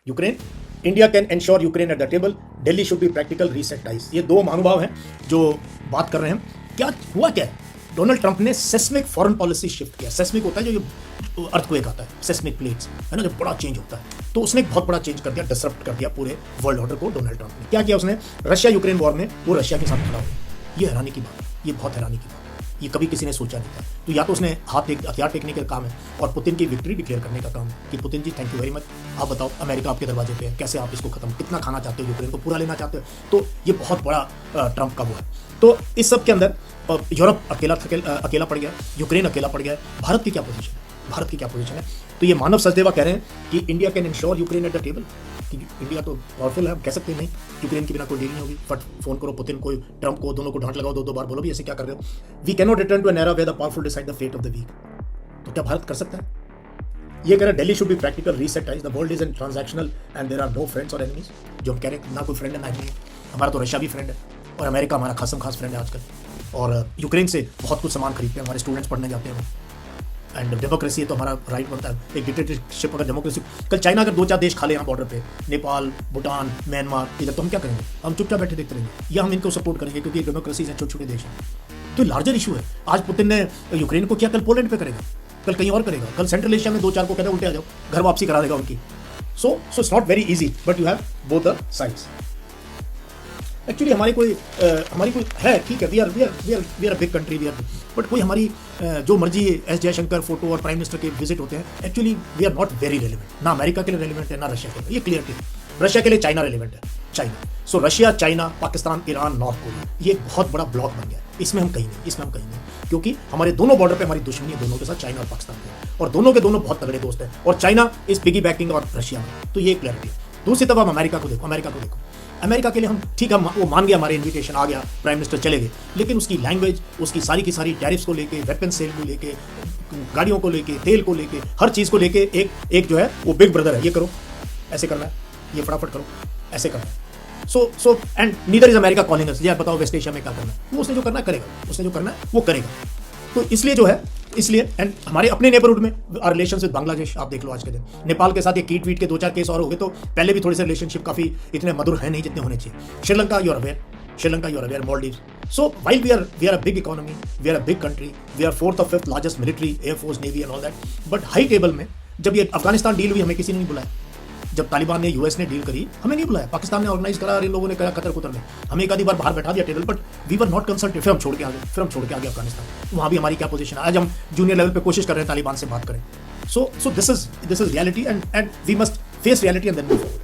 Ukraine, India can ensure Ukraine at the table, Delhi should be practical prioritise. ये दो महानुभाव हैं जो बात कर रहे हैं। क्या हुआ क्या है, डोनाल्ड ट्रंप ने सेस्मिक फॉरेन पॉलिसी शिफ्ट किया। सेस्मिक होता है जो अर्थक्वेक आता है, सेस्मिक प्लेट्स है ना, जब बड़ा चेंज होता है, तो उसने एक बहुत बड़ा चेंज कर दिया, डिसरप्ट कर दिया पूरे वर्ल्ड ऑर्डर को। डोनाल्ड ट्रंप ने क्या किया, उसने रशिया यूक्रेन वॉर में वो रशिया के साथ खड़ा हो गया। ये हैरानी की बात है, ये बहुत हैरानी की बात है, ये कभी किसी ने सोचा नहीं था। तो या तो उसने हथियार टेकने का काम है और पुतिन की विक्ट्री डिक्लेयर करने का काम है कि Putin ji thank you very much, आप बताओ अमेरिका आपके दरवाजे पे है, कैसे आप इसको खत्म, कितना खाना चाहते हो, यूक्रेन को पूरा लेना चाहते हो। तो ये बहुत बड़ा ट्रंप का वो है। तो इस सब के अंदर यूरोप अकेला पड़ गया, यूक्रेन अकेला पड़ गया। भारत की क्या पोजीशन है, भारत की क्या पोजीशन है? तो ये मानव सचदेवा कह रहे हैं कि India can ensure Ukraine at the table, कि इंडिया तो पावरफुल है, हम कह सकते हैं नहीं यूक्रेन के बिना कोई डील नहीं होगी, बट फोन करो पुतिन को, ट्रंप को, दोनों को डांट लगाओ, दो बार बोलो भी ऐसे क्या कर रहे हो। We can not return to an era where the powerful decide the fate of the weak. तो क्या भारत कर सकता है? ये कह रहे हैं Delhi should be practical prioritise, the world is in transactional and there are no friends और एनिमीज। जो हम कह रहे हैं ना कोई फ्रेंड है ना एनिमी, हमारा तो रशिया भी फ्रेंड है और अमेरिका हमारा खास फ्रेंड है आजकल, और यूक्रेन से बहुत कुछ सामान खरीदते हैं, हमारे स्टूडेंट्स पढ़ने जाते हैं। एंड डेमोक्रेसी है तो हमारा राइट बनता है। एक डिक्टेटरशिप अगर डेमोक्रेसी, कल चाइना अगर 2-4 देश खा ले यहाँ बॉर्डर पे, नेपाल, भूटान, म्यांमार, इधर, तो हम क्या करेंगे? हम चुपचाप बैठे देखते रहेंगे या हम इनको सपोर्ट करेंगे क्योंकि डेमोक्रेसी है, छोटे छोटे देश हैं। तो लार्जर इशू है। आज पुतिन ने यूक्रेन को किया, कल पोलैंड पे करेगा, कल कहीं और करेगा, कल सेंट्रल एशिया में 2-4 को कहते उल्टे आ जाओ, घर वापसी करा देगा उनकी। So it's not very easy, but you have both the sides. Actually हमारी कोई है, ठीक है, we are a big country, we are, but कोई हमारी जो मर्जी एस जयशंकर फोटो और प्राइम मिनिस्टर के विजिट होते हैं, actually we are not very relevant. ना अमेरिका के लिए रेलिवेंट है, ना रशिया के लिए, ये क्लियर है। रशिया के लिए चाइना रेलिवेंट है, चाइना। सो Russia, China, Pakistan, Iran, north Korea, ये एक बहुत बड़ा ब्लॉक बन गया। इसमें हम कहीं नहीं, क्योंकि हमारे दोनों बॉर्डर पे हमारी दुश्मनी है, दोनों के साथ, चाइना और पाकिस्तान के, और दोनों के दोनों बहुत तगड़े दोस्त हैं, और चाइना इज पिगी बैकिंग और रशिया में। तो ये क्लैरिटी है। दूसरी तरफ हम अमेरिका को देखो, अमेरिका के लिए हम ठीक है, वो मान गया, हमारे इन्विटेशन आ गया, प्राइम मिनिस्टर चले गए, लेकिन उसकी लैंग्वेज, उसकी सारी की सारी टैरिफ्स को लेके, वेपन सेल को लेके, गाड़ियों को लेके, तेल को लेके, हर चीज़ को लेके एक जो है वो बिग ब्रदर है, ये करो, ऐसे करना है, ये फटाफट करो, ऐसे करना है। So and neither is America calling us, यार बताओ वेस्ट एशिया में क्या करना है, वो उसने जो करना है करेगा, उसने जो करना है वो करेगा। तो इसलिए जो है, एंड हमारे अपने नेबरहुड में रिलेशन विद बांग्लादेश आप देख लो आज के दिन, नेपाल के साथ ये कीट वीट के 2-4 केस और हो गए, तो पहले भी थोड़े से रिलेशनशिप काफी इतने मधुर है नहीं जितने होने चाहिए। Sri Lanka you are aware, Maldives. So while we are a big economy, we are a big country, we are 4th और 5th largest military, air force, navy and all that, but high table में जब ये अफगानिस्तान डील हुई, हमें किसी ने नहीं बुलाया। जब तालिबान ने, यूएस ने डील करी, हमें नहीं बुलाया, पाकिस्तान ने ऑर्गेनाइज करा, इन लोगों ने करा, कतर कुतर ने हमें एक आधी बार बाहर बैठा दिया table, but we were not consulted. फिर हम छोड़ के आ गए अफगानिस्तान। वहाँ भी हमारी क्या पोजीशन है, आज हम जूनियर लेवल पे कोशिश कर रहे हैं तालिबान से बात करें। So this is reality, and we must face reality and then move forward.